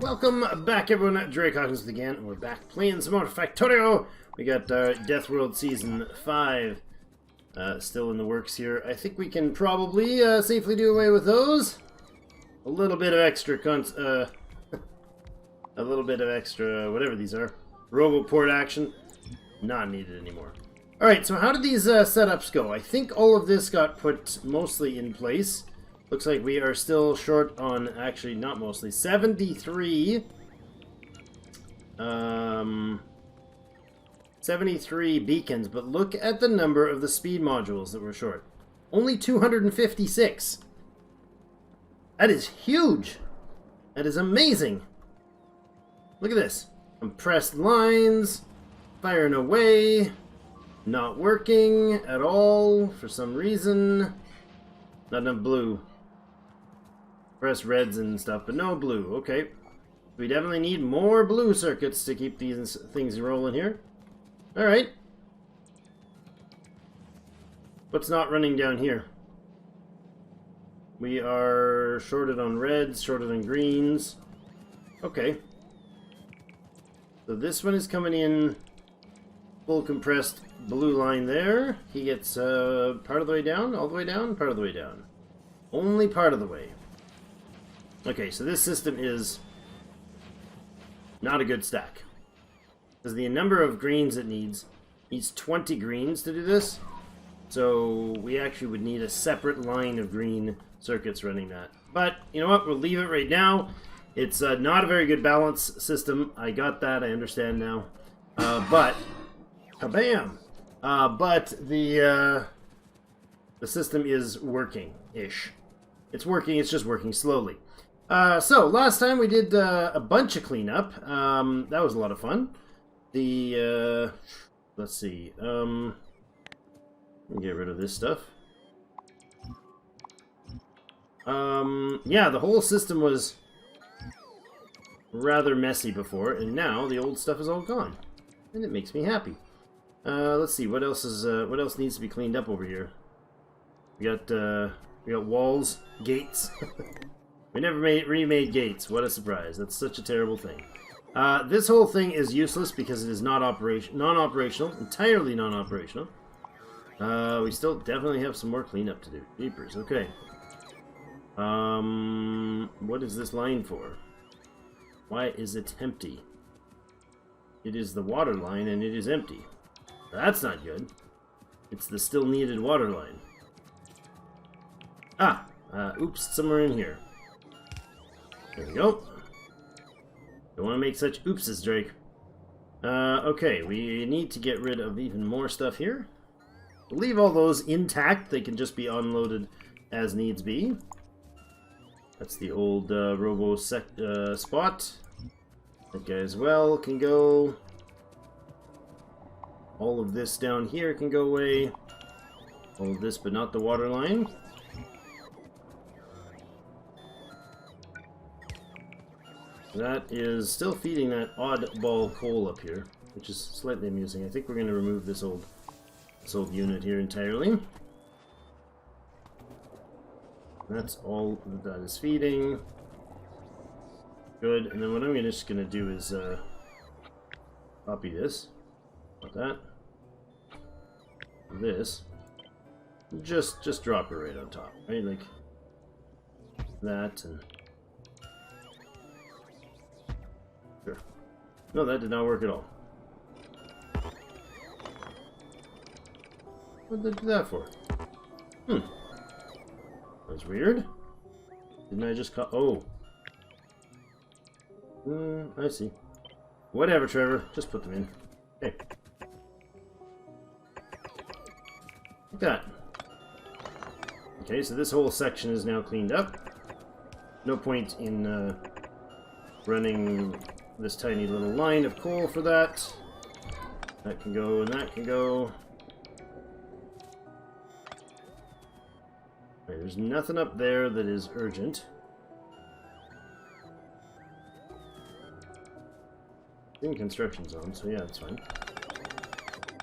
Welcome back, everyone. Drake Hawkins again, and we're back playing some more Factorio. We got Deathworld Season 5 still in the works here. I think we can probably safely do away with those. A little bit of extra whatever these are. Robo-port action, not needed anymore. Alright, so how did these setups go? I think all of this got put mostly in place. Looks like we are still short on, actually not mostly, 73 beacons, but look at the number of the speed modules that we're short. Only 256. That is huge. That is amazing. Look at this. Compressed lines, firing away, not working at all for some reason. Not enough blue. Press reds and stuff, but no blue. Okay. We definitely need more blue circuits to keep these things rolling here. Alright. What's not running down here? We are shorted on reds, shorted on greens. Okay. So this one is coming in full compressed blue line there. He gets part of the way down, all the way down, part of the way down. Only part of the way. Okay, so this system is not a good stack. Because the number of greens it needs 20 greens to do this. So we actually would need a separate line of green circuits running that. But, you know what, we'll leave it right now. It's not a very good balance system. I got that, I understand now. But, kabam! But the system is working-ish. It's working, it's just working slowly. So, last time we did a bunch of cleanup. That was a lot of fun. Let's see. Get rid of this stuff. Yeah, the whole system was rather messy before, and now the old stuff is all gone. And it makes me happy. Let's see, what else needs to be cleaned up over here? We got walls, gates. We never remade gates. What a surprise. That's such a terrible thing. This whole thing is useless because it is non-operational, entirely non-operational. We still definitely have some more cleanup to do. Jeepers, okay. What is this line for? Why is it empty? It is the water line and it is empty. That's not good. It's the still needed water line. Ah! Oops, somewhere in here. There we go. Don't want to make such oopses, Drake. Okay, we need to get rid of even more stuff here. We'll leave all those intact. They can just be unloaded as needs be. That's the old robo spot. That guy as well can go. All of this down here can go away. All of this, but not the water line. That is still feeding that oddball coal up here, which is slightly amusing. I think we're going to remove this old unit here entirely. That's all that is feeding. Good. And then what I'm just going to do is copy this. Like that. This. Just drop it right on top, right? Like that and. Sure. No, that did not work at all. What did I do that for? That's weird. Didn't I just oh. I see. Whatever, Trevor. Just put them in. Okay. Like that. Okay, so this whole section is now cleaned up. No point in running this tiny little line of coal for that. That can go and that can go. Right, there's nothing up there that is urgent. In construction zone, so yeah, that's fine.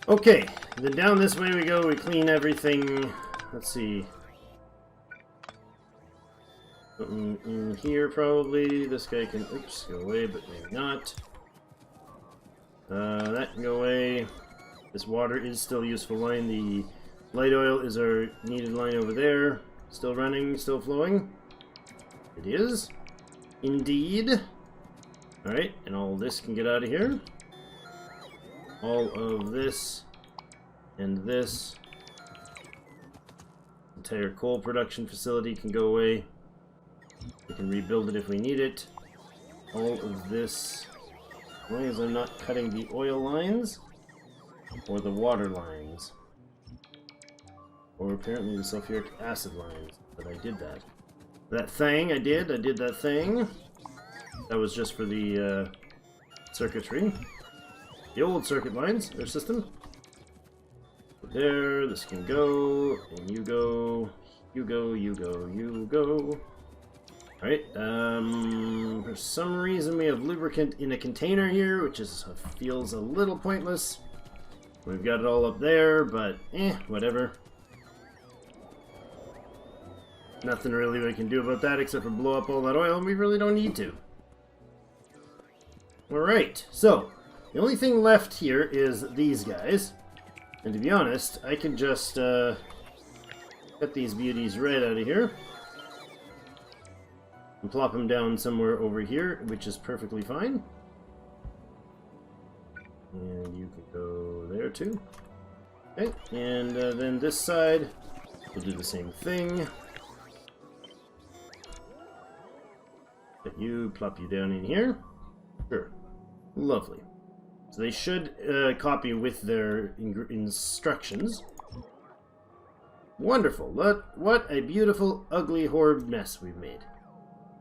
Okay, then down this way we go, we clean everything. Let's see. Something in here probably. This guy can, oops, go away, but maybe not. That can go away. This water is still a useful line. The light oil is our needed line over there. Still running, still flowing. It is. Indeed. Alright, and all this can get out of here. All of this and this. Entire coal production facility can go away. We can rebuild it if we need it. All of this, as long as I'm not cutting the oil lines or the water lines, or apparently the sulfuric acid lines, but I did that. That thing I did that thing. That was just for the circuitry. The old circuit lines, their system. There, this can go, and you go, you go, you go, you go. Alright, for some reason we have lubricant in a container here, which feels a little pointless. We've got it all up there, but whatever. Nothing really we can do about that except for blow up all that oil, and we really don't need to. Alright, so, the only thing left here is these guys. And to be honest, I can just cut these beauties right out of here. And plop them down somewhere over here, which is perfectly fine. And you can go there too. Okay, and then this side, we'll do the same thing. Get you, plop you down in here. Sure. Lovely. So they should copy with their instructions. Wonderful. What a beautiful, ugly, horrid mess we've made.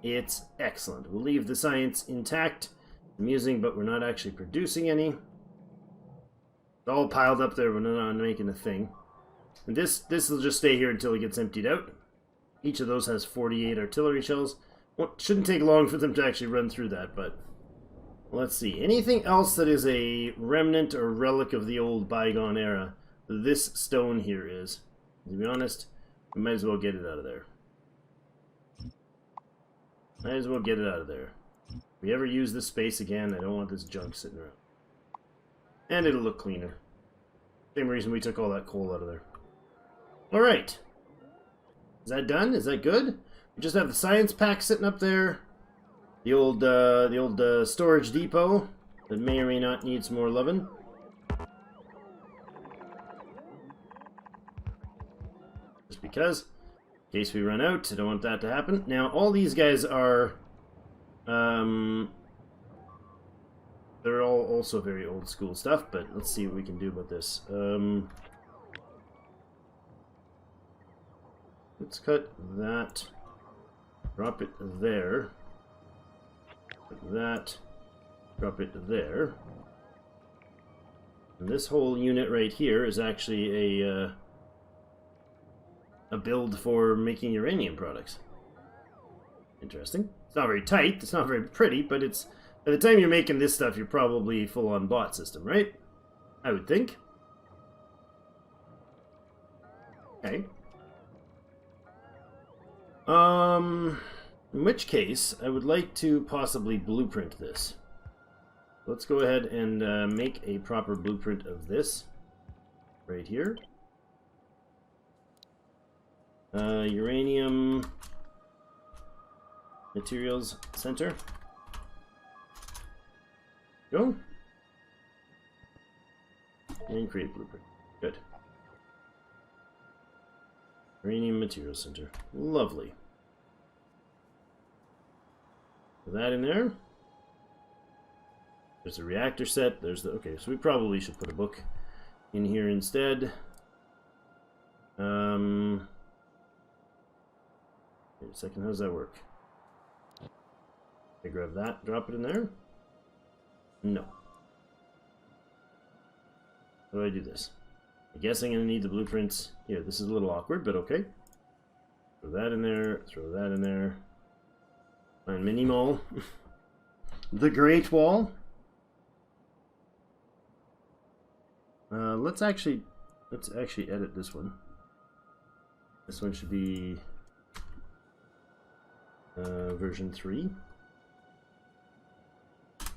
It's excellent. We'll leave the science intact, amusing, but we're not actually producing any. It's all piled up there, we're not making a thing. And this will just stay here until it gets emptied out. Each of those has 48 artillery shells. Well, it shouldn't take long for them to actually run through that, but let's see. Anything else that is a remnant or relic of the old bygone era, this stone here is. To be honest, we might as well get it out of there. Might as well get it out of there. If we ever use this space again, I don't want this junk sitting around. And it'll look cleaner. Same reason we took all that coal out of there. Alright. Is that done? Is that good? We just have the science pack sitting up there. The old storage depot that may or may not need some more loving. Just because. In case we run out, I don't want that to happen. Now, all these guys are... they're all also very old school stuff, but let's see what we can do about this. Let's cut that. Drop it there. Put that. Drop it there. And this whole unit right here is actually a build for making uranium products. Interesting. It's not very tight, it's not very pretty, but it's... By the time you're making this stuff, you're probably full-on bot system, right? I would think. Okay. In which case, I would like to possibly blueprint this. Let's go ahead and make a proper blueprint of this. Right here. Uranium Materials Center. Go. And create blueprint. Good. Uranium Materials Center. Lovely. Put that in there. There's a reactor set. There's the... Okay, so we probably should put a book in here instead. Wait a second, how does that work? I grab that, drop it in there? No. How do I do this? I guess I'm going to need the blueprints. Here, this is a little awkward, but okay. Throw that in there, throw that in there. Find Mini Mall. The Great Wall. Let's actually edit this one. This one should be version 3.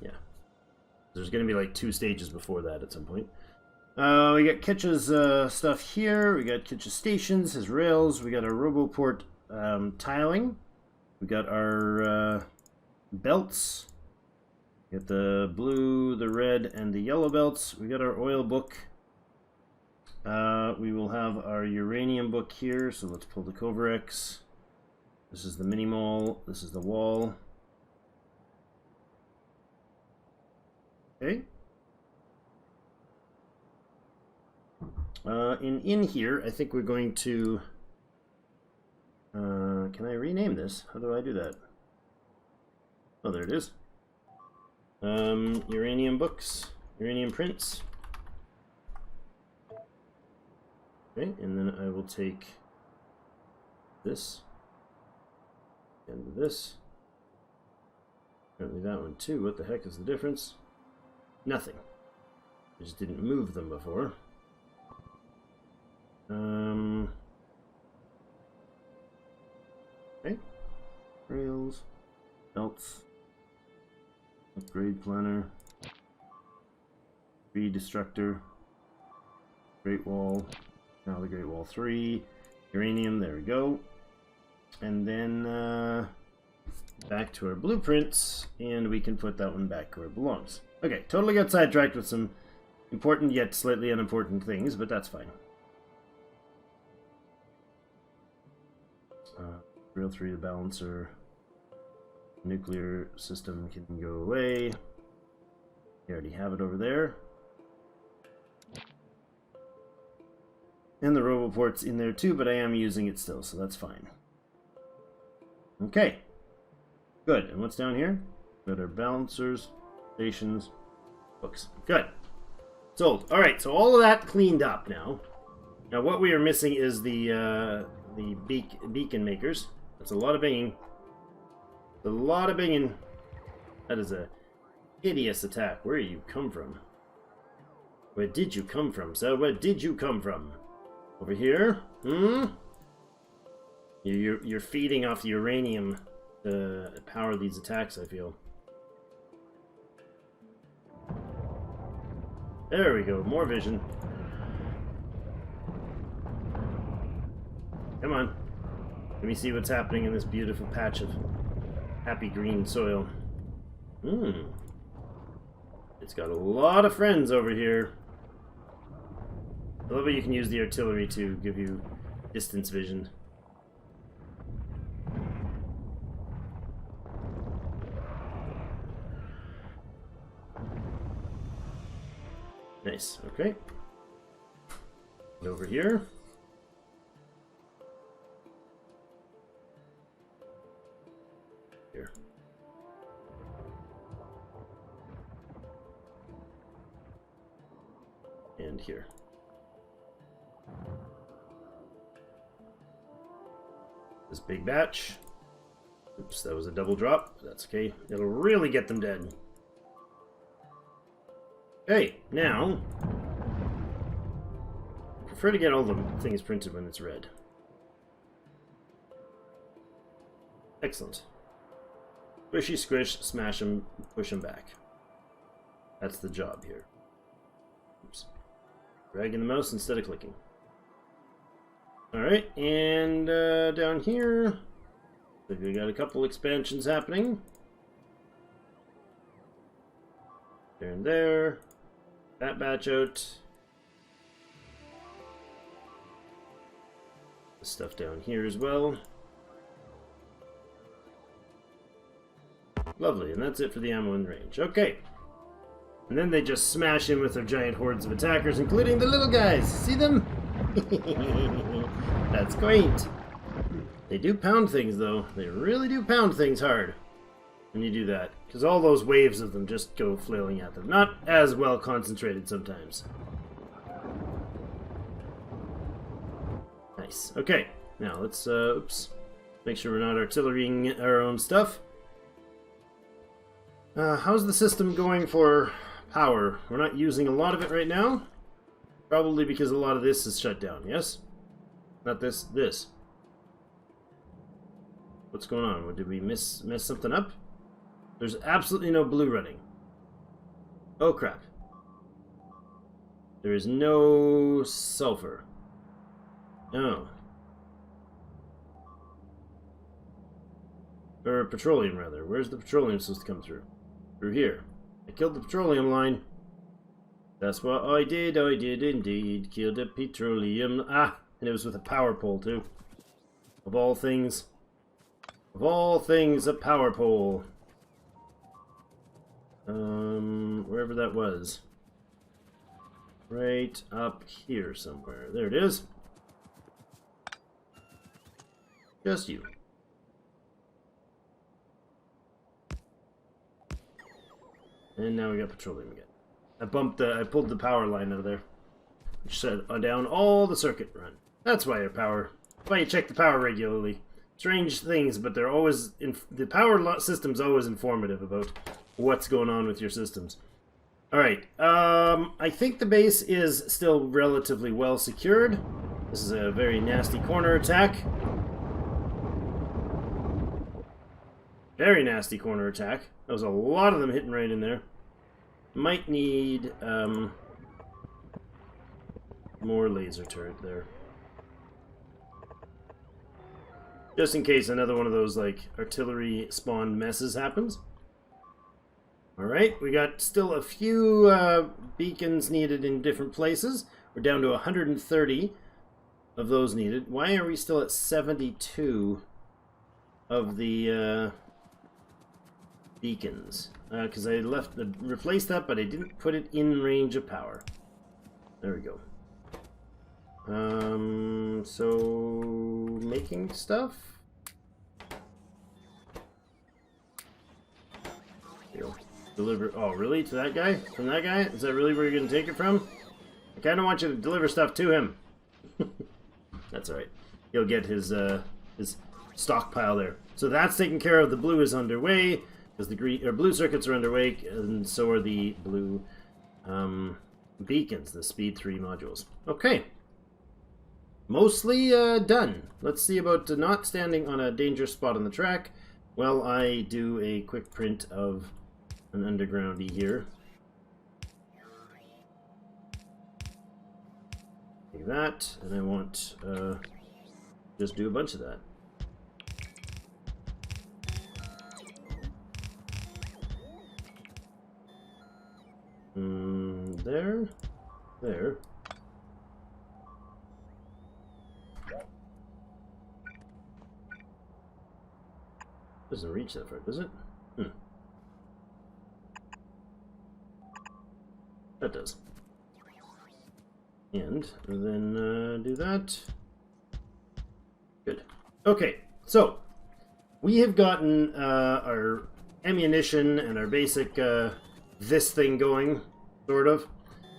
Yeah. There's going to be like 2 stages before that at some point. We got Ketch's stuff here. We got Ketch's stations, his rails. We got our Roboport tiling. We got our belts. We got the blue, the red, and the yellow belts. We got our oil book. We will have our uranium book here. So let's pull the Covarex. This is the mini mall. This is the wall. Okay. In here, I think we're going to... can I rename this? How do I do that? Oh, there it is. Uranium books. Uranium prints. Okay, and then I will take this and this. Apparently that one too. What the heck is the difference? Nothing. I just didn't move them before. Okay. Rails. Belts. Upgrade planner. Redestructor. Great Wall. Now the Great Wall 3. Uranium, there we go. And then back to our blueprints, and we can put that one back where it belongs. Okay, totally got sidetracked with some important yet slightly unimportant things, but that's fine. Rail 3, the balancer. Nuclear system can go away. You already have it over there. And the Roboport's in there too, but I am using it still, so that's fine. Okay. Good. And what's down here? Got our balancers, stations, books. Good. Sold. Alright, so all of that cleaned up now. Now what we are missing is the beacon makers. That's a lot of binging. A lot of binging. That is a hideous attack. Where you come from? Where did you come from, sir? Where did you come from? Over here? Hmm? You're feeding off the uranium to power these attacks, I feel. There we go. More vision. Come on. Let me see what's happening in this beautiful patch of happy green soil. It's got a lot of friends over here. I love how you can use the artillery to give you distance vision. Nice, okay. And over here. Here. And here. This big batch. Oops, that was a double drop. That's okay. It'll really get them dead. Okay, now I prefer to get all the things printed when it's red. Excellent. Squishy squish, smash them, push them back. That's the job here. Oops. Dragging the mouse instead of clicking. Alright, and down here, we got a couple expansions happening. There and there. That batch out. The stuff down here as well. Lovely, and that's it for the ammo in range. Okay. And then they just smash in with their giant hordes of attackers, including the little guys. See them? That's quaint. They do pound things, though. They really do pound things hard when you do that. Because all those waves of them just go flailing at them. Not as well concentrated sometimes. Nice. Okay. Now let's, oops. Make sure we're not artillerying our own stuff. How's the system going for power? We're not using a lot of it right now. Probably because a lot of this is shut down, yes? Not this, this. What's going on? Did we mess something up? There's absolutely no blue running. Oh crap. There is no sulfur. Oh. Or petroleum, rather. Where's the petroleum supposed to come through? Through here. I killed the petroleum line. That's what I did indeed. Killed the petroleum. Ah, and it was with a power pole, too. Of all things. Of all things, a power pole. Wherever that was. Right up here somewhere. There it is. Just you. And now we got petroleum again. I pulled the power line out of there. Which shut down all the circuit run. That's why that's why you check the power regularly. Strange things, but they're always, the power system's always informative about what's going on with your systems. Alright, I think the base is still relatively well secured. This is a very nasty corner attack. Very nasty corner attack. There was a lot of them hitting right in there. Might need more laser turret there. Just in case another one of those like artillery spawned messes happens. Alright, we got still a few beacons needed in different places. We're down to 130 of those needed. Why are we still at 72 of the beacons? Because I replaced that, but I didn't put it in range of power. There we go. So making stuff. Here we go. Deliver. Oh, really? To that guy? From that guy? Is that really where you're going to take it from? I kind of want you to deliver stuff to him. That's alright. He'll get his stockpile there. So that's taken care of. The blue is underway. Because the blue circuits are underway, and so are the blue beacons, the Speed 3 modules. Okay. Mostly done. Let's see about not standing on a dangerous spot on the track while I do a quick print of an undergroundy here. Like that, and I want just do a bunch of that. There. Doesn't reach that far, does it? That does. And then do that. Good. Okay, so we have gotten our ammunition and our basic this thing going, sort of.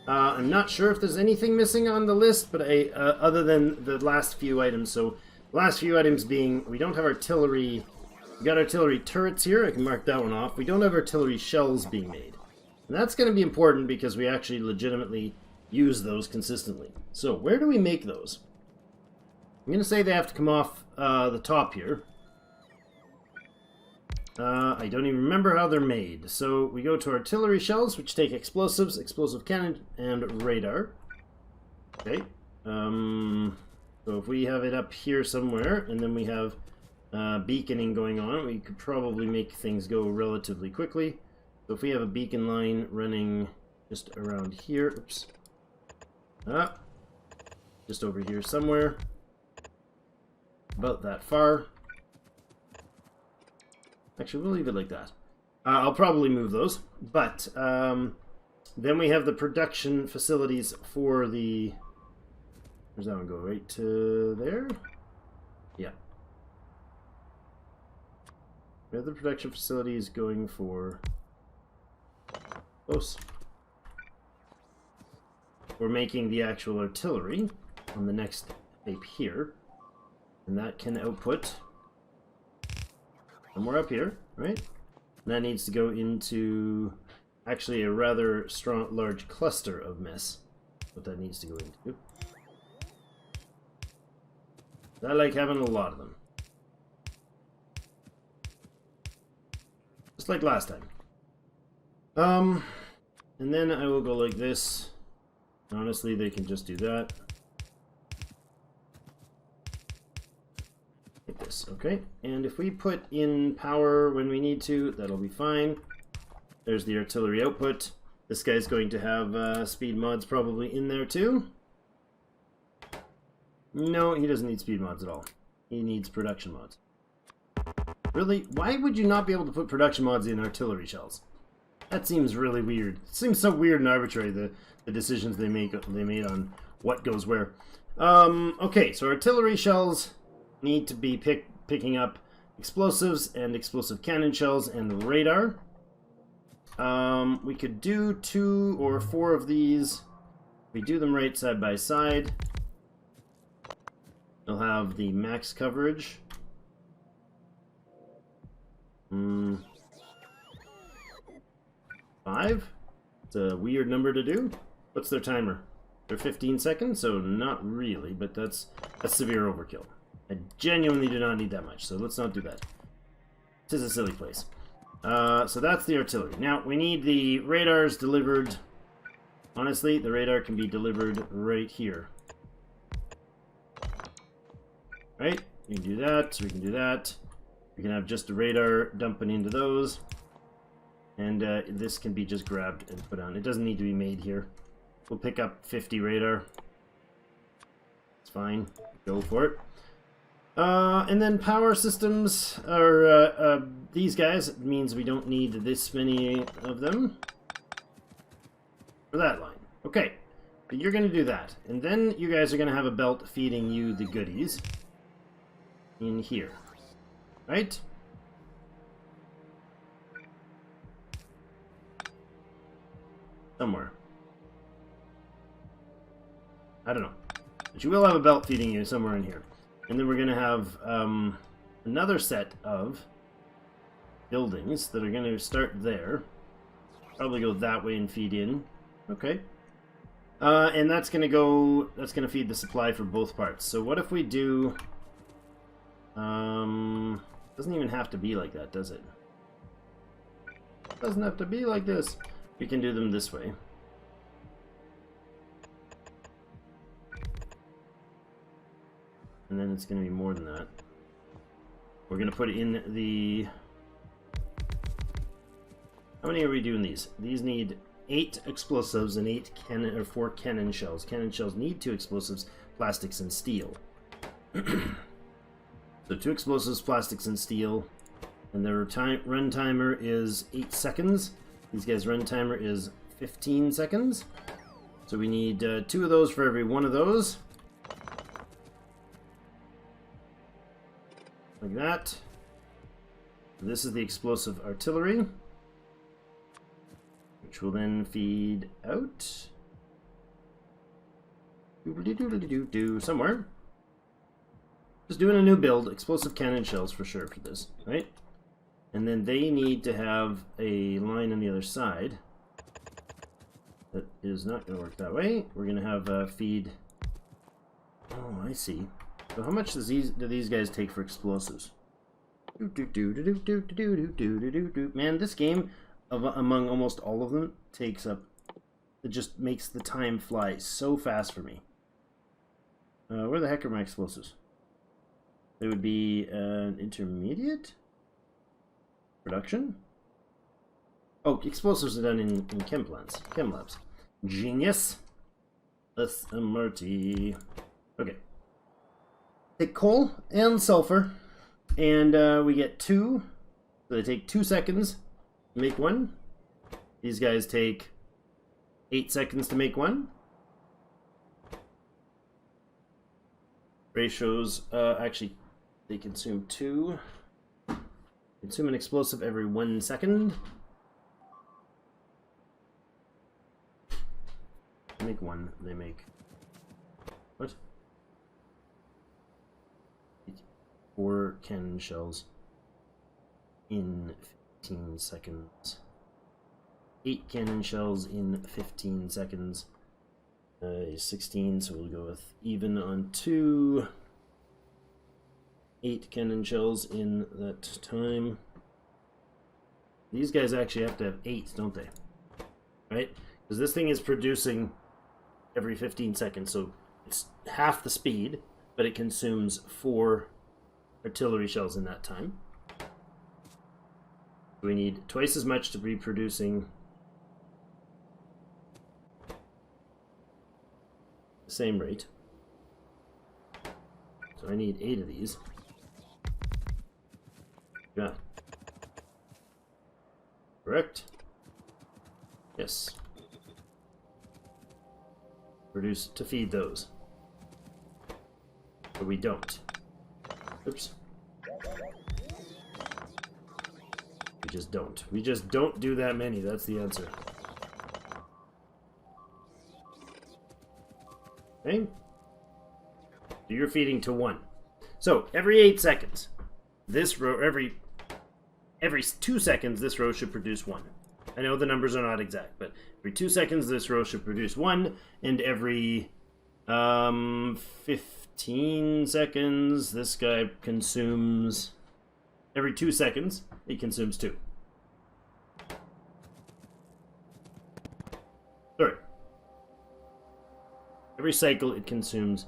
I'm not sure if there's anything missing on the list, but other than the last few items. So, the last few items being, we don't have artillery. We got artillery turrets here. I can mark that one off. We don't have artillery shells being made. And that's going to be important because we actually legitimately use those consistently. So, where do we make those? I'm going to say they have to come off the top here. I don't even remember how they're made. So we go to artillery shells, which take explosives, explosive cannon, and radar. Okay. So if we have it up here somewhere, and then we have beaconing going on, we could probably make things go relatively quickly. So if we have a beacon line running just around here, oops. Just over here somewhere. About that far. Actually, we'll leave it like that. I'll probably move those, but then we have the production facilities for the... Where's that one go? Right to there? Yeah. We have the production facilities going for... Close. We're making the actual artillery on the next tape here, and that can output... somewhere up here, right? And that needs to go into actually a rather strong, large cluster of mess. What that needs to go into. I like having a lot of them. just like last time. And then I will go like this. Honestly, they can just do that. Like this, okay? And if we put in power when we need to, that'll be fine. There's the artillery output. This guy's going to have speed mods probably in there too. No, he doesn't need speed mods at all. He needs production mods. Really? Why would you not be able to put production mods in artillery shells? That seems really weird. It seems so weird and arbitrary, the decisions they made on what goes where. Okay, so artillery shells need to be picking up explosives and explosive cannon shells and radar. We could do 2 or 4 of these. We do them right side by side. They'll have the max coverage. 5? It's a weird number to do. What's their timer? They're 15 seconds, so not really, but that's severe overkill. I genuinely do not need that much, so let's not do that. This is a silly place. So that's the artillery. Now, we need the radars delivered. Honestly, the radar can be delivered right here. Right? We can do that, we can do that. We can have just a radar dumping into those. And this can be just grabbed and put on. It doesn't need to be made here. We'll pick up 50 radar. It's fine. Go for it. And then power systems are these guys. It means we don't need this many of them for that line. Okay, but you're going to do that. And then you guys are going to have a belt feeding you the goodies in here. Right? Somewhere. I don't know. But you will have a belt feeding you somewhere in here. And then we're going to have another set of buildings that are going to start there. Probably go that way and feed in. Okay. And that's going to feed the supply for both parts. So what if we do... doesn't even have to be like that, does it? Doesn't have to be like this. We can do them this way. And then it's going to be more than that. We're going to put in the... How many are we doing these? These need 8 explosives and 4 cannon shells. Cannon shells need 2 explosives, plastics, and steel. So 2 explosives, plastics, and steel. And their run timer is 8 seconds. These guys' run timer is 15 seconds. So we need 2 of those for every 1 of those. Like that. This is the explosive artillery, which will then feed out somewhere. Just doing a new build, explosive cannon shells for sure for this, right? And then they need to have a line on the other side. That is not going to work that way. We're going to have feed. Oh, I see. So how much do these guys take for explosives? Man, this game, among almost all of them, takes up... It just makes the time fly so fast for me. Where the heck are my explosives? They would be an intermediate? Production? Oh, explosives are done in chem plants. Chem labs. Genius. SMRT. Okay. Take coal and sulfur, and we get 2. So they take 2 seconds to make 1. These guys take 8 seconds to make 1. Ratios, actually, they consume 2. Consume an explosive every 1 second. Make 1, they make... What? 4 cannon shells in 15 seconds. 8 cannon shells in 15 seconds. 16, so we'll go with even on 2. 8 cannon shells in that time. these guys actually have to have 8, don't they? Right? Because this thing is producing every 15 seconds, so it's half the speed, but it consumes 4 artillery shells in that time. We need twice as much to be producing the same rate. So I need 8 of these. Yeah. Correct? Yes. Produce to feed those. But we don't. Oops. We just don't. We just don't do that many. That's the answer. Okay. So you're feeding to 1. So every 8 seconds, this row, every 2 seconds, this row should produce 1. I know the numbers are not exact, but every 2 seconds, this row should produce 1, and every 15 seconds, this guy consumes. Every 2 seconds, it consumes 2. Sorry. Every cycle, it consumes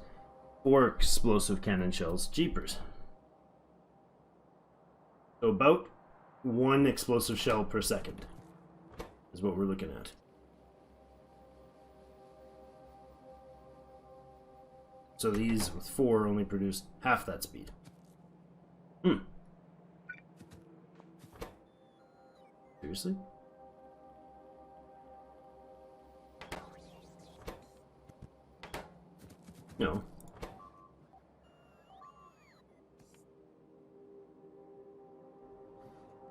4 explosive cannon shells. Jeepers. So about 1 explosive shell per second is what we're looking at. So these with 4 only produce half that speed. Seriously? No.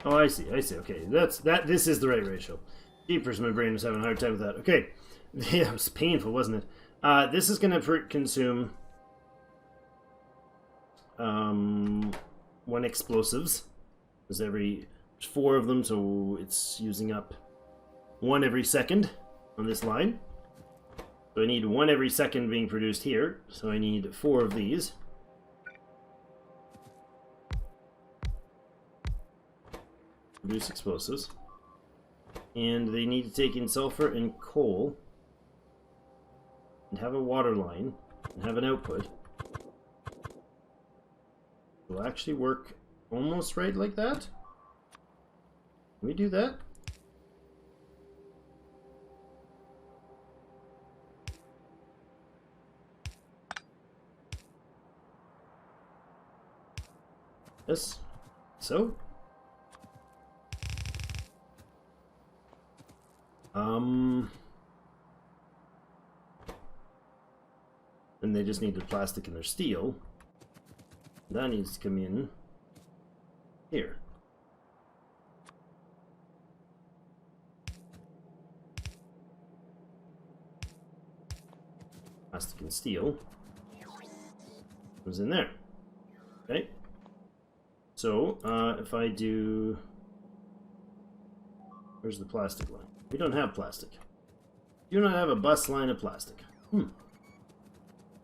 Oh, I see. Okay, this is the right ratio. Jeepers, my brain was having a hard time with that. Okay. Yeah, it was painful, wasn't it? This is going to consume 1 explosives. There's 4 of them, so it's using up 1 every second on this line. So I need 1 every second being produced here, so I need 4 of these. Produce explosives. And they need to take in sulfur and coal and have a water line and have an output. Will actually work almost right like that. Can we do that? Yes. So. And they just need the plastic and their steel. That needs to come in here. Plastic and steel goes in there. Okay. So, if I do... Where's the plastic line? We don't have plastic. You do not have a bus line of plastic.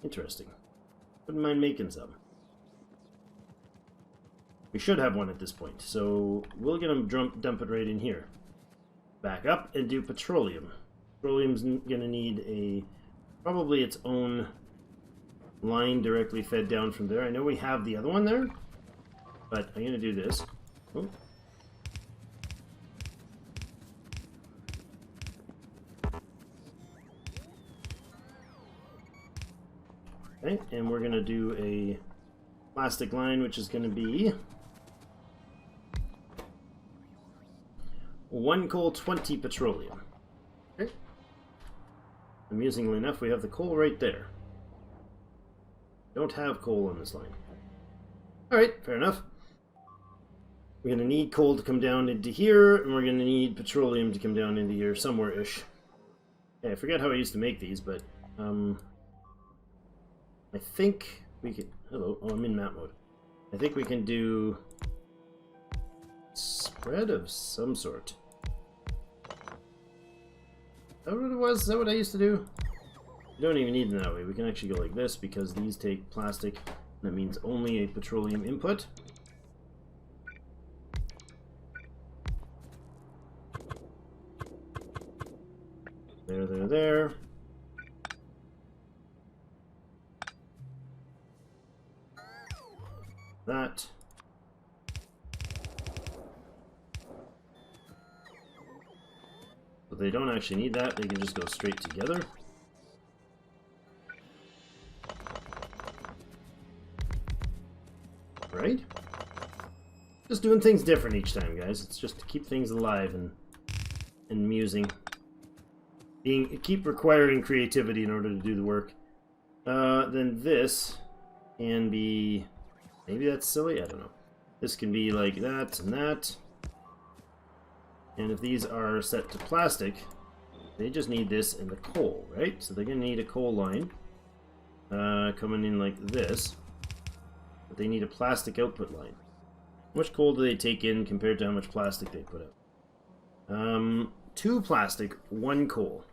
Interesting. Wouldn't mind making some. We should have one at this point, so we'll get them dump it right in here. Back up and do petroleum. Petroleum's gonna need probably its own line directly fed down from there. I know we have the other one there, but I'm gonna do this. Oh. Okay, and we're going to do a plastic line, which is going to be 1 coal, 20 petroleum. Okay. Amusingly enough, we have the coal right there. Don't have coal on this line. Alright, fair enough. We're going to need coal to come down into here, and we're going to need petroleum to come down into here somewhere-ish. Okay, I forget how I used to make these, but... I think we could... Hello. Oh, I'm in map mode. I think we can do... spread of some sort. Is that what it was? Is that what I used to do? We don't even need them that way. We can actually go like this because these take plastic. That means only a petroleum input. There. That. But they don't actually need that, they can just go straight together. Right? Just doing things different each time, guys. It's just to keep things alive and amusing. Keep requiring creativity in order to do the work. Then this can be... Maybe that's silly? I don't know. This can be like that and that. And if these are set to plastic, they just need this and the coal, right? So they're going to need a coal line coming in like this. But they need a plastic output line. How much coal do they take in compared to how much plastic they put out? 2 plastic, 1 coal.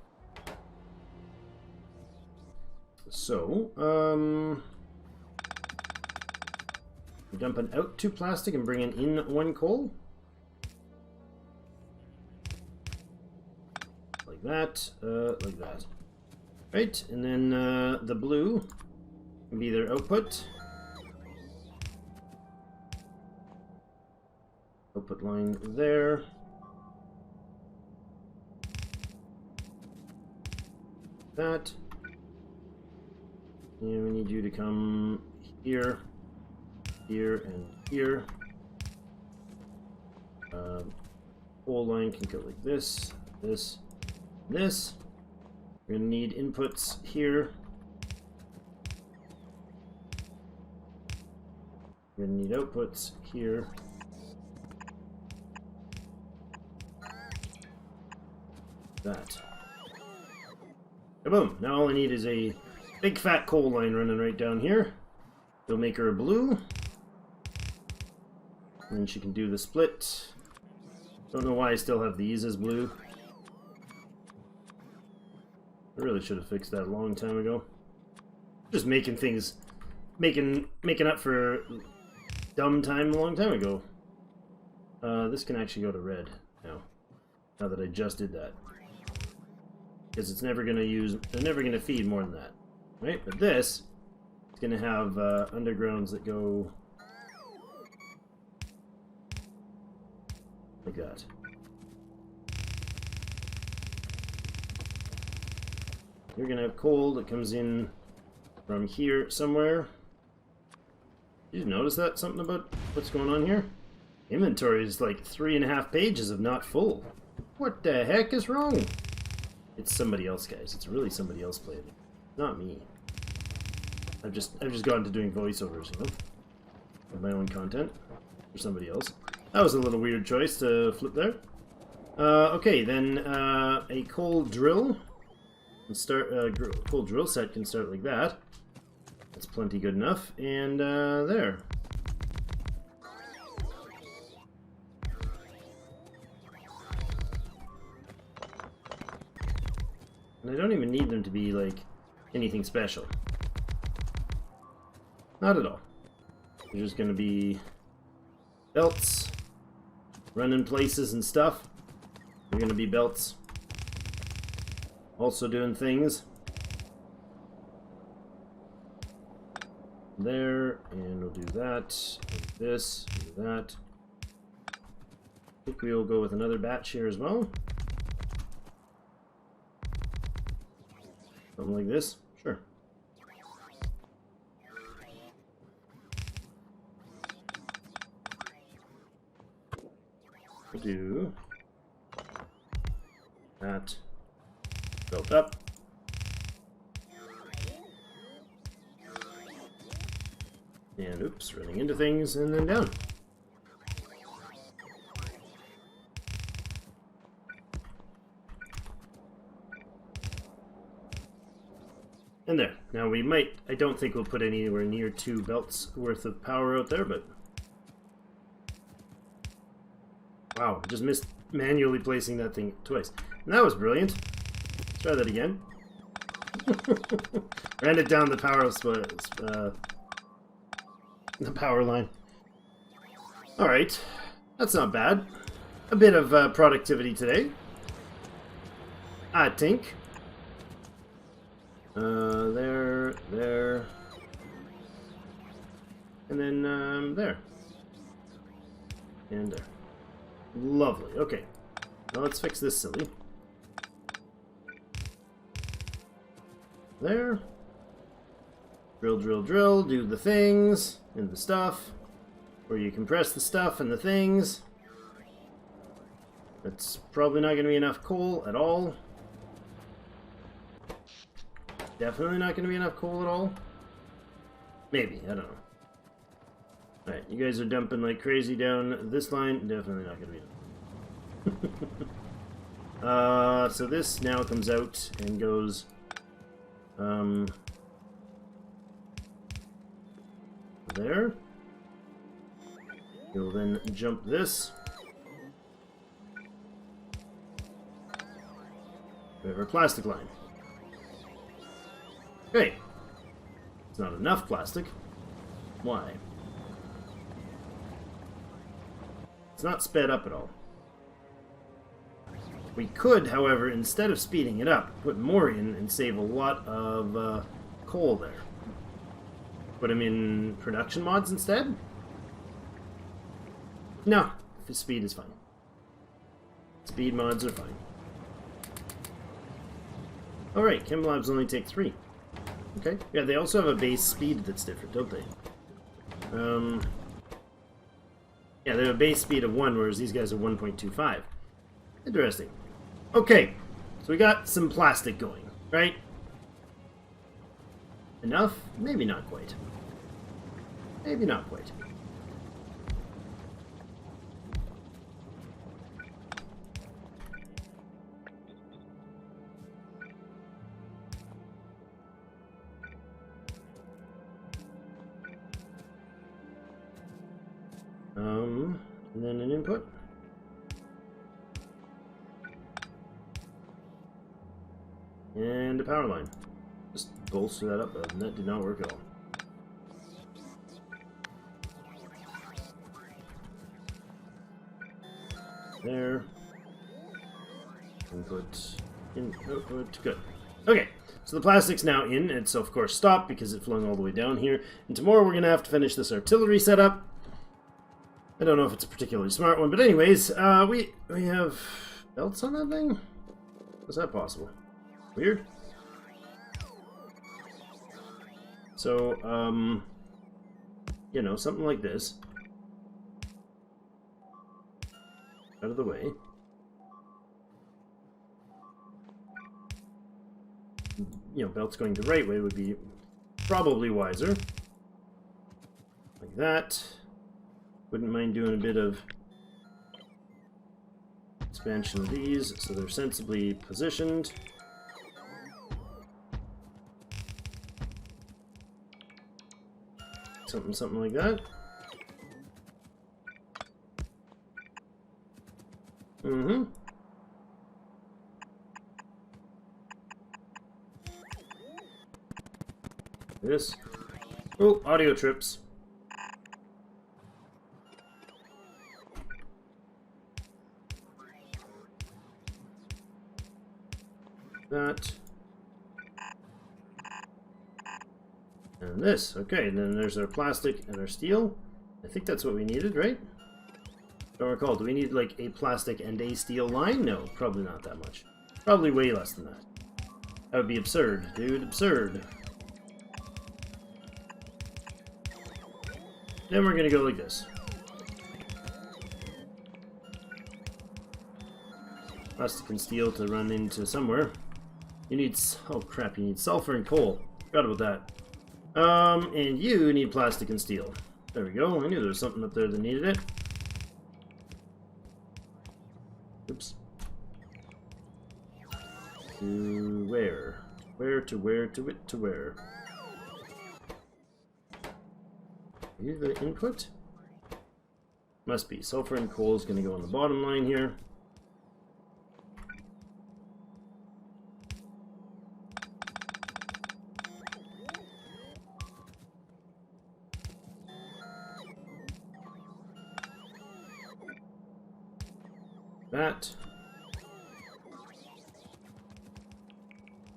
So, we're dumping out 2 plastic and bringing in 1 coal. Like that, like that. Right, and then the blue can be their output. Output line there. That. And we need you to come here, here, and here. Whole line can go like this, this, this. We're going to need inputs here. We're going to need outputs here. That. Kaboom! Now all I need is a big fat coal line running right down here. We'll make her a blue. And then she can do the split. Don't know why I still have these as blue. I really should have fixed that a long time ago. Just making things, making up for dumb time a long time ago. This can actually go to red now. Now that I just did that. Because it's never gonna they're never gonna feed more than that. Right? But this is gonna have undergrounds that go like that. You're gonna have coal that comes in from here somewhere. Did you notice that? Something about what's going on here? Inventory is like 3.5 pages of not full. What the heck is wrong? It's somebody else, guys. It's really somebody else playing it. Not me. I've just gone to doing voiceovers, you know, of my own content for somebody else. That was a little weird choice to flip there. Okay, then a coal drill can start. Coal drill set can start like that. That's plenty good enough. And there. And I don't even need them to be like anything special. Not at all. They're just going to be belts, running places and stuff. They're going to be belts. Also doing things. There, and we'll do that, and this, and that. I think we will go with another batch here as well. Something like this, sure. We'll do that. Built up. And oops, running into things and then down. And there. Now we might, I don't think we'll put anywhere near 2 belts worth of power out there, but... Wow, just missed manually placing that thing twice. And that was brilliant. Let's try that again. Ran it down the power line. Alright, that's not bad. A bit of productivity today, I think. There. And then, there. And there. Lovely. Okay. Now let's fix this silly. There. Drill, drill, drill. Do the things and the stuff. Where you compress the stuff and the things. That's probably not going to be enough coal at all. Definitely not going to be enough coal at all. Maybe. I don't know. Alright, you guys are dumping like crazy down this line. Definitely not going to be enough. So this now comes out and goes... there. You'll then jump this. We have our plastic line. Okay. It's not enough plastic. Why? It's not sped up at all. We could, however, instead of speeding it up, put more in and save a lot of coal there. Put them in production mods instead? No, speed is fine. Speed mods are fine. Alright, Chem Labs only take 3. Okay. Yeah, they also have a base speed that's different, don't they? Yeah, they have a base speed of 1, whereas these guys are 1.25. Interesting. Okay, so we got some plastic going, right? Enough? Maybe not quite. Maybe not quite. And then an input. And a power line. Just bolster that up, and that did not work at all. There. Input. Output. Good. Okay. So the plastic's now in. It's of course stopped because it flung all the way down here. And tomorrow we're going to have to finish this artillery setup. I don't know if it's a particularly smart one, but anyways, we have belts on that thing? How's that possible? Weird. So, you know, something like this. Out of the way. You know, belts going the right way would be probably wiser. Like that. Wouldn't mind doing a bit of expansion of these so they're sensibly positioned. Something like that. Mm-hmm. This. Oh, audio trips. That. And this. Okay, and then there's our plastic and our steel. I think that's what we needed, right? Don't recall. Do we need like a plastic and a steel line? No, probably not that much. Probably way less than that. That would be absurd, dude. Absurd. Then we're gonna go like this. Plastic and steel to run into somewhere. You need... oh crap, you need sulfur and coal. Forgot about that. And you need plastic and steel. There we go. I knew there was something up there that needed it. Oops. To where? Where to where to it to where? Are you the input? Must be. Sulfur and coal is going to go on the bottom line here. That.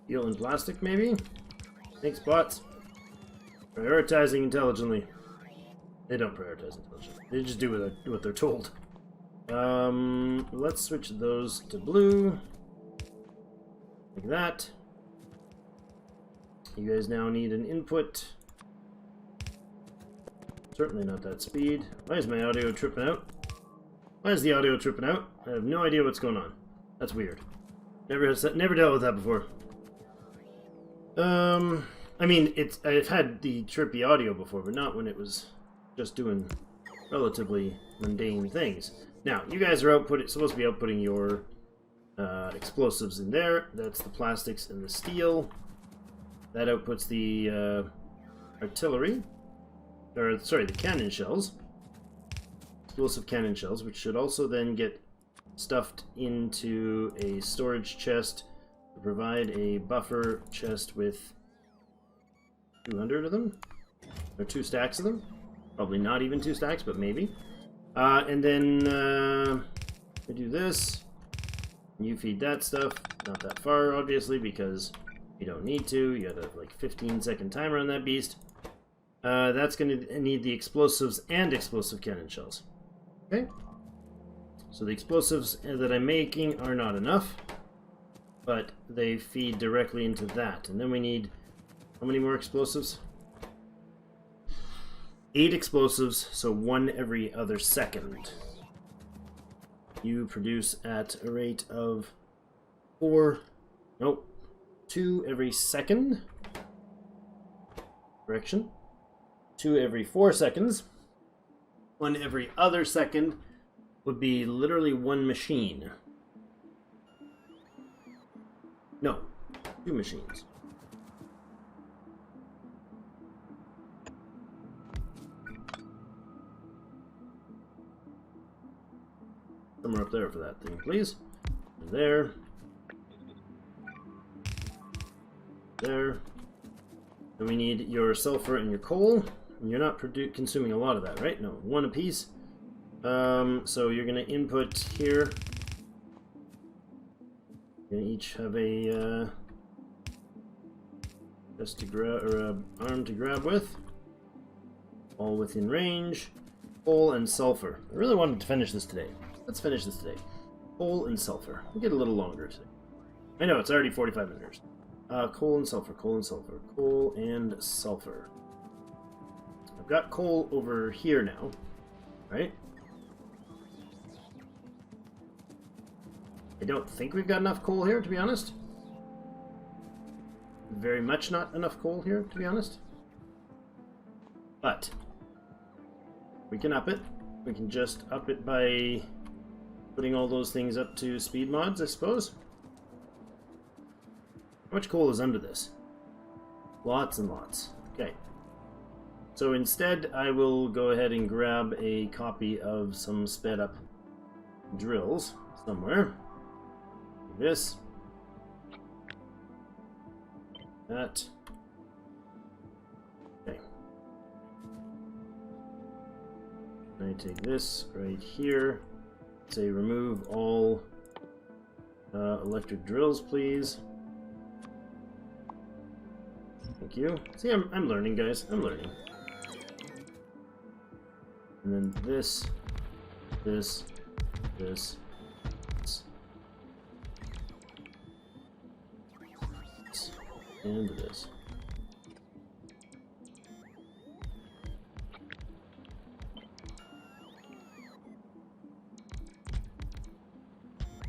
Steel and plastic, maybe? Thanks, bots. Prioritizing intelligently. They don't prioritize intelligently. They just do what they're told. Let's switch those to blue. Like that. You guys now need an input. Certainly not that speed. Why is my audio tripping out? Why is the audio tripping out? I have no idea what's going on. That's weird. Never dealt with that before. I mean, I've had the trippy audio before, but not when it was just doing relatively mundane things. Now, you guys are supposed to be outputting your explosives in there. That's the plastics and the steel. That outputs the artillery. Or, sorry, the cannon shells. Explosive cannon shells, which should also then get stuffed into a storage chest to provide a buffer chest with 200 of them. Or 2 stacks of them. Probably not even 2 stacks, but maybe. And then we do this. You feed that stuff. Not that far, obviously, because you don't need to. You got a like 15-second timer on that beast. That's going to need the explosives and explosive cannon shells. Okay. So the explosives that I'm making are not enough, but they feed directly into that. And then we need how many more explosives? 8 explosives, so 1 every other second. You produce at a rate of 2 every second. Correction. 2 every 4 seconds. 1 every other second would be literally 1 machine. No, 2 machines. Somewhere up there for that thing, please. There. There. And we need your sulfur and your coal. And you're not consuming a lot of that, right? No, 1 apiece. So you're going to input here. You're going to each have a chest to grab, or a arm to grab with. All within range. Coal and sulfur. I really wanted to finish this today. Let's finish this today. Coal and sulfur. We'll get a little longer today. I know, it's already 45 minutes. Coal and sulfur, coal and sulfur, coal and sulfur. I've got coal over here now, right? I don't think we've got enough coal here, to be honest. Very much not enough coal here, to be honest. But we can up it. We can just up it by putting all those things up to speed mods, I suppose. How much coal is under this? Lots and lots. Okay. So instead, I will go ahead and grab a copy of some sped up drills somewhere. This. That. Okay. I take this right here. Say remove all electric drills, please. Thank you. See, I'm learning, guys. I'm learning. And then this, this, this, this, and this.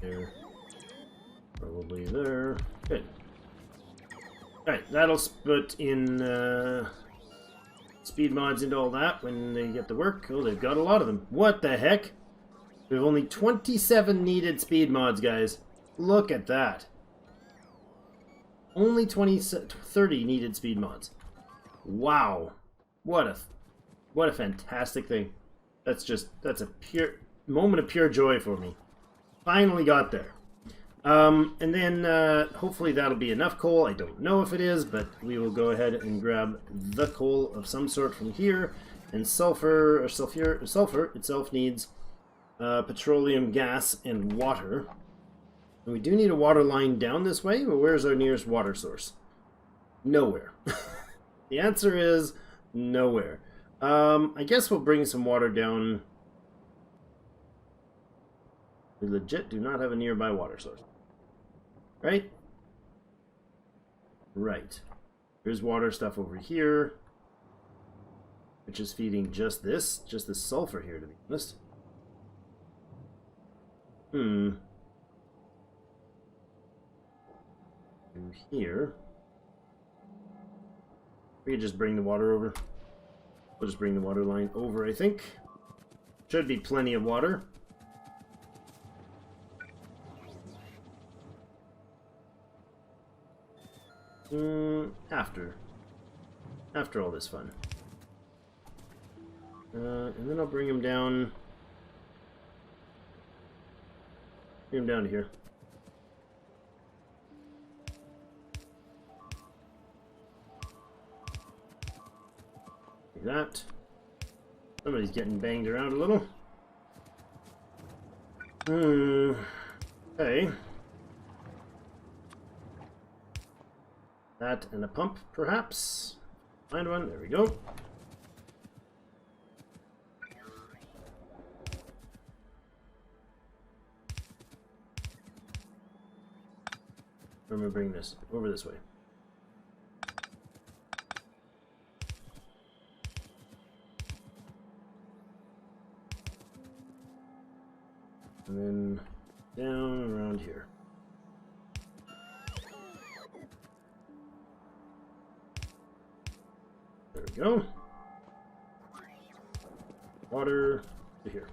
There. Probably there. Good. Alright, that'll put in speed mods into all that when they get to work. Oh, they've got a lot of them. What the heck? We have only 27 needed speed mods, guys. Look at that. Only 30 needed speed mods. Wow. What a fantastic thing. That's a pure moment of pure joy for me. Finally got there. And then hopefully that'll be enough coal. I don't know if it is, but we will go ahead and grab the coal of some sort from here. And sulfur itself needs petroleum gas and water. And we do need a water line down this way, but where's our nearest water source? Nowhere. The answer is nowhere. I guess we'll bring some water down. We legit do not have a nearby water source. Right? Right. There's water stuff over here, which is feeding just this sulfur here, to be honest. Through here. We could just bring the water over. We'll just bring the water line over, I think. Should be plenty of water. After all this fun. And then I'll bring him down. Bring him down to here. Like that. Somebody's getting banged around a little. Okay. That and a pump, perhaps. Find one. There we go. I'm going to bring this over this way. And then down around here. There we go. Water to here.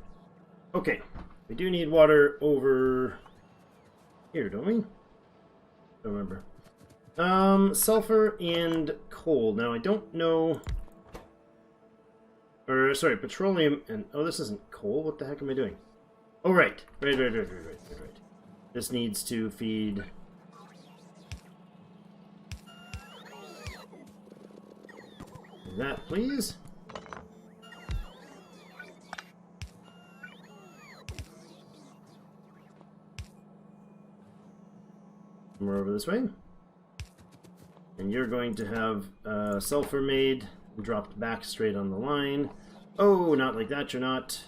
Okay, we do need water over here, don't we? Don't remember. Sulfur and coal. Now I don't know. Or sorry, petroleum and oh, this isn't coal. What the heck am I doing? Oh, right. Right. This needs to feed. That, please. More over this way. And you're going to have sulfur made and dropped back straight on the line. Oh, not like that, you're not.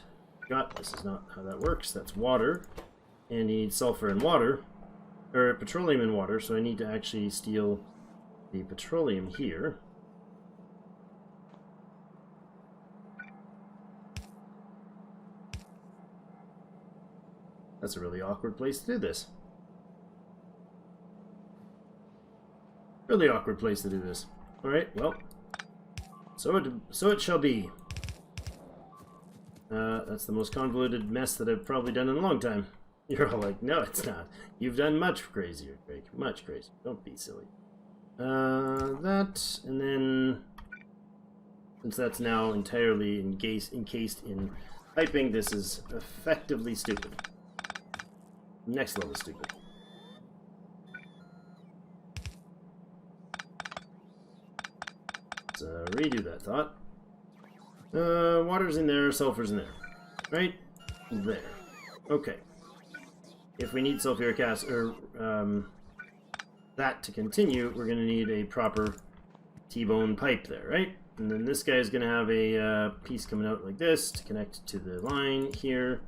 This is not how that works. That's water. And you need sulfur and water. Or petroleum and water, so I need to actually steal the petroleum here. That's a really awkward place to do this. Really awkward place to do this. Alright, well. So it shall be. That's the most convoluted mess that I've probably done in a long time. You're all like, no, it's not. You've done much crazier, Craig. Much crazier. Don't be silly. That, and then... Since that's now entirely encased in piping, this is effectively stupid. Next level stupid. Let's redo that thought. Water's in there, sulfur's in there. Right? There. Okay. If we need sulfuric acid, or that to continue, we're going to need a proper T-bone pipe there, right? And then this guy is going to have a piece coming out like this to connect to the line here,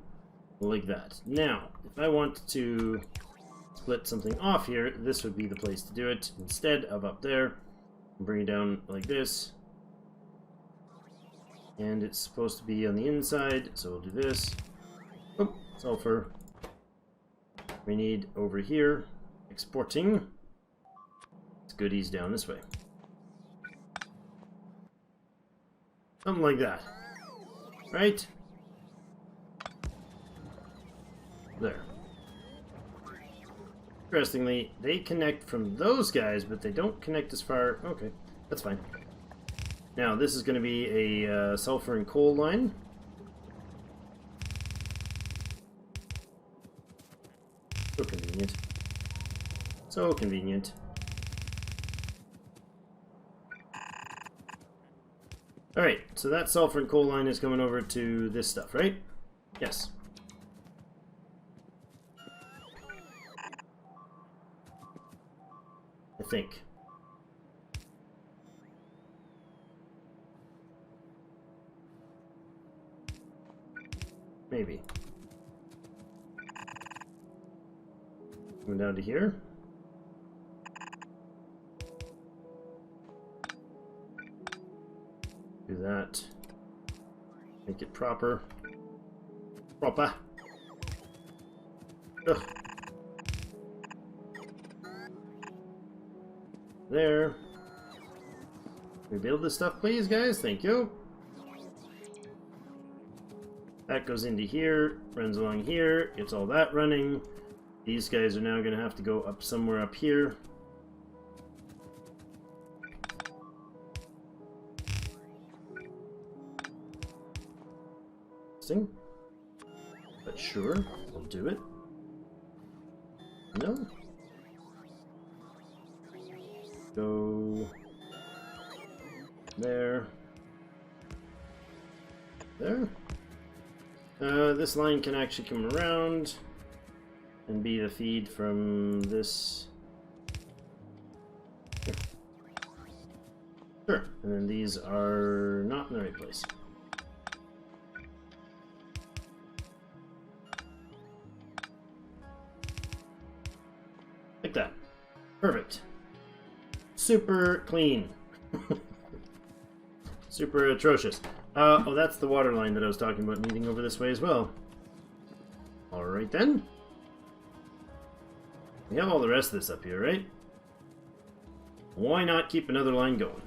like that. Now, if I want to split something off here, this would be the place to do it instead of up there. Bring it down like this. And it's supposed to be on the inside, so we'll do this. Oh, sulfur. We need over here, exporting. It's goodies down this way. Something like that. Right? There. Interestingly, they connect from those guys, but they don't connect as far. Okay, that's fine. Now, this is going to be a sulfur and coal line. So convenient. So convenient. Alright, so that sulfur and coal line is coming over to this stuff, right? Yes. I think. Maybe. Going down to here. Do that. Make it proper. Proper. Ugh. There. Rebuild this stuff, please, guys. Thank you. That goes into here, runs along here, gets all that running. These guys are now going to have to go up somewhere up here. Interesting. But sure, we'll do it. No. Go there. There. This line can actually come around and be the feed from this. Here. Sure. And then these are not in the right place. Like that. Perfect. Super clean. Super atrocious. Oh, that's the water line that I was talking about needing over this way as well. Alright then. We have all the rest of this up here, right? Why not keep another line going?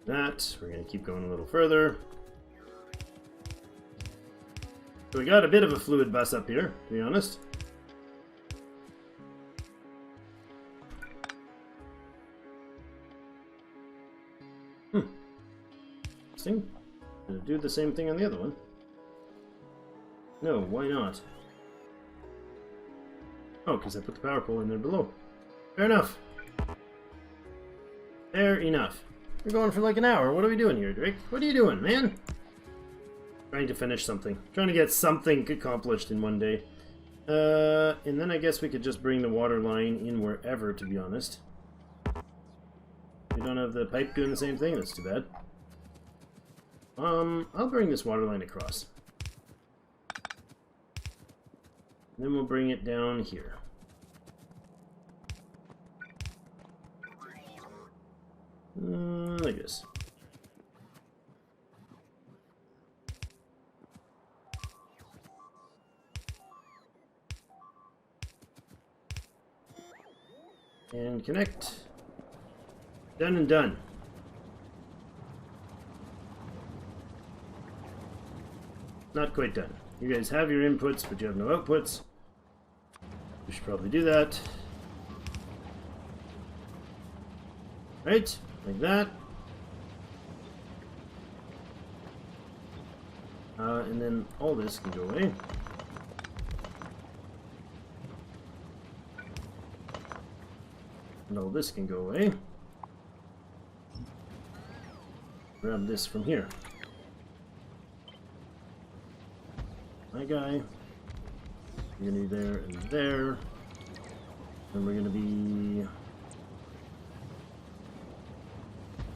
That. We're going to keep going a little further. So we got a bit of a fluid bus up here, to be honest. Interesting. Gonna do the same thing on the other one. No, why not? Oh, because I put the power pole in there below. Fair enough. Fair enough. We're going for like an hour. What are we doing here, Drake? What are you doing, man? Trying to finish something. Trying to get something accomplished in one day. And then I guess we could just bring the water line in wherever, to be honest. We don't have the pipe doing the same thing? That's too bad. I'll bring this water line across. Then we'll bring it down here. Like this. And connect. Done and done. Not quite done. You guys have your inputs, but you have no outputs. We should probably do that. Right? Like that. And then all this can go away. And all this can go away. Grab this from here. My guy. You're gonna be there and there. And we're gonna be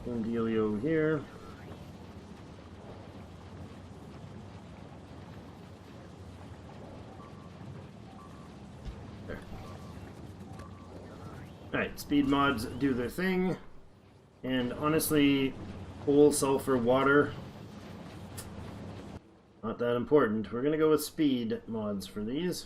dealio here. There. Alright, speed mods do their thing. And honestly, coal, sulfur, water, not that important. We're gonna go with speed mods for these.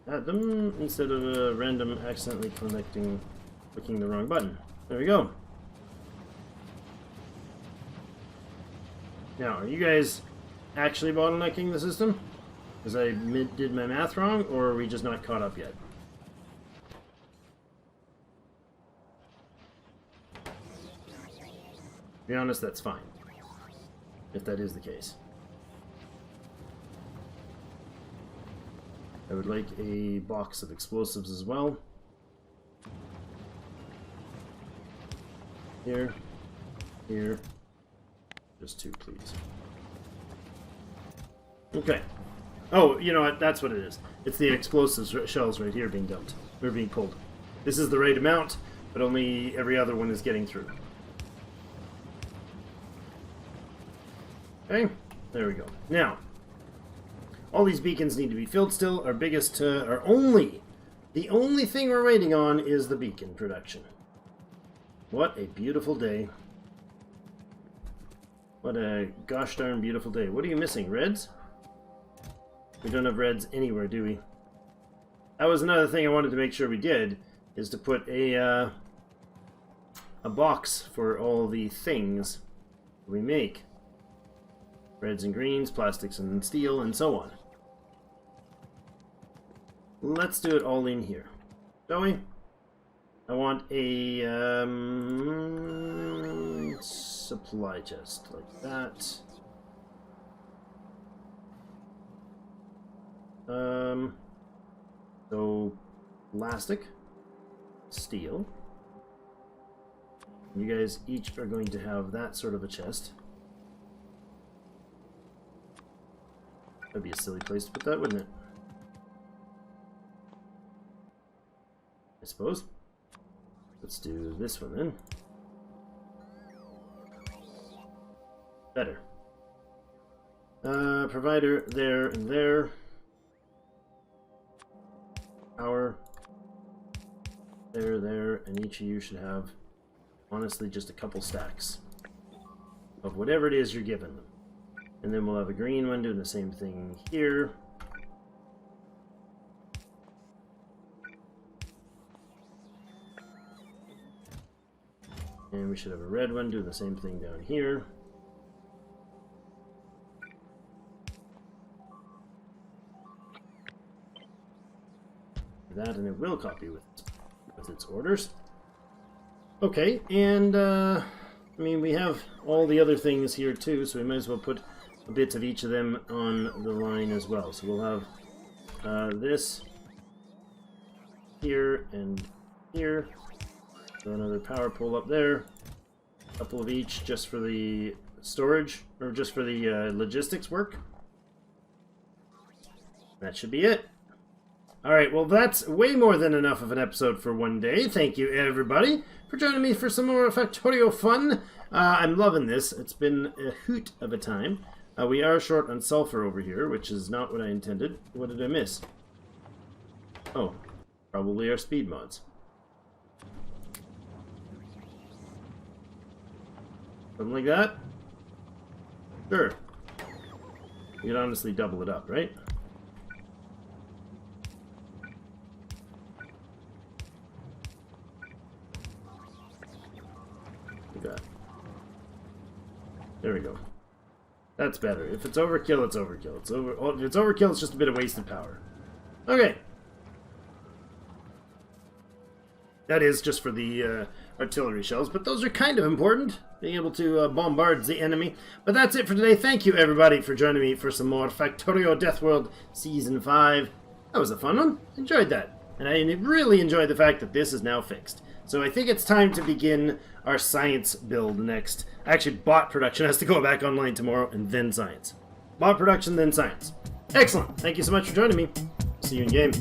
Add them instead of a random accidentally clicking the wrong button. There we go. Now, are you guys actually bottlenecking the system? Because I did my math wrong, or are we just not caught up yet? To be honest, that's fine. If that is the case. I would like a box of explosives as well. Here. Here. Just 2, please. Okay. Oh, you know what? That's what it is. It's the explosives shells right here being dumped. They're being pulled. This is the right amount, but only every other one is getting through. Okay. There we go. Now, all these beacons need to be filled still. Our biggest, the only thing we're waiting on is the beacon production. What a beautiful day. What a gosh darn beautiful day. What are you missing? Reds? We don't have reds anywhere, do we? That was another thing I wanted to make sure we did, is to put a box for all the things we make. Reds and greens, plastics and steel, and so on. Let's do it all in here, shall we? I want a supply chest like that. So plastic, steel. You guys each are going to have that sort of a chest. That'd be a silly place to put that, wouldn't it? I suppose. Let's do this one then. Better. Provider there and there. Power. There, and each of you should have, honestly, just a couple stacks of whatever it is you're giving them. And then we'll have a green one doing the same thing here. And we should have a red one doing the same thing down here. That, and it will copy with its orders. Okay, and I mean, we have all the other things here too, so we might as well put a bit of each of them on the line as well. So we'll have this here and here. So another power pole up there. A couple of each just for the storage, or just for the logistics work. That should be it. Alright, well that's way more than enough of an episode for one day. Thank you everybody for joining me for some more Factorio fun. I'm loving this. It's been a hoot of a time. We are short on sulfur over here, which is not what I intended. What did I miss? Oh, probably our speed mods. Something like that? Sure. You could honestly double it up, right? There we go. That's better. If it's overkill, it's overkill. If it's overkill, it's just a bit of wasted power. Okay. That is just for the artillery shells, but those are kind of important, being able to bombard the enemy. But that's it for today. Thank you, everybody, for joining me for some more Factorio Deathworld Season 5. That was a fun one. Enjoyed that. And I really enjoyed the fact that this is now fixed. So I think it's time to begin our science build next. Actually, bot production has to go back online tomorrow, and then science. Bot production, then science. Excellent. Thank you so much for joining me. See you in game.